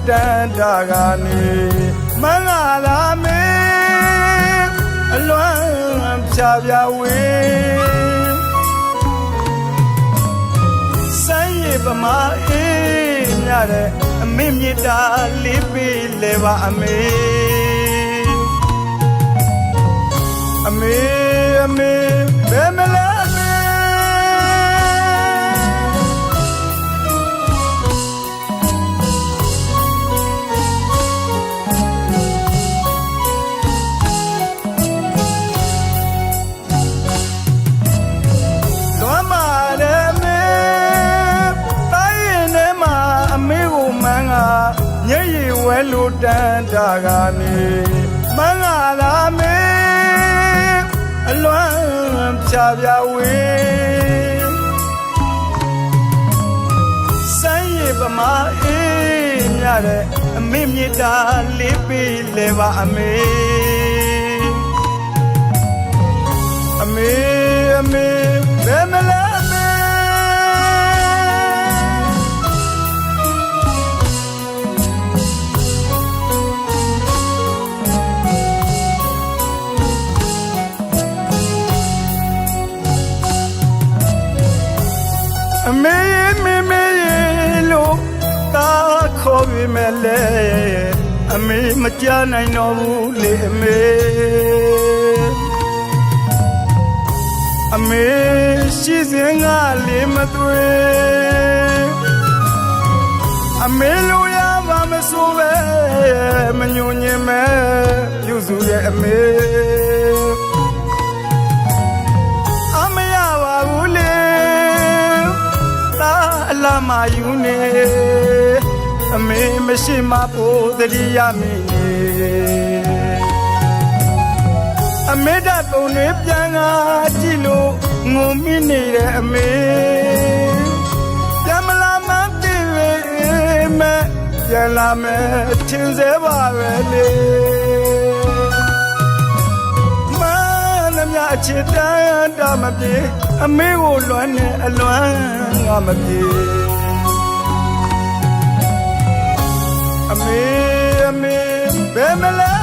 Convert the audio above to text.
တန်တာကနေမင်္ဂလာမင်းအလွမ်းဖြာဖြာဝေးဆိုင်ရပမာအေးမြတဲ့အမေမြတ်တာလေးပေးလဲပါအမေအမေအမေဘယ်မလဲဝဲလူတန်တာကနေမင်္ဂလာမင်းအလွမ်းဖြာဖြာဝေးဆိုင်ရပမာအေးမြတဲ့အမေမြတ်တာလေးပေးလဲပါအမေအမေအမေဘယ်မလဲအမေမေမေလို့တာခေါ်ပြီမဲ့လေအမေမကြနိုင်တော့ဘူးလေအမေအမေရှိစဉ်ကလေးမသွေအမေလိုရပါမဆိုပဲမညွန်ညင်မဲ့ပြုစုရဲ့အမေလာမယူနေအမေမရှိမဖို့တတိယမင်းနေအမေတပုံတွေပြန်ကားကြည့်လို့ငုံမိနေတဲ့အမေပြန်မလာမှသိပဲမဲ့ပြန်လာမယ်ထင်စေပါပဲလေမနှမြအချစ်တန်တာမပြေအမေကိုလွမ်းနေအလွမ်းငါမပြေအမေအမေဘယ်မလဲ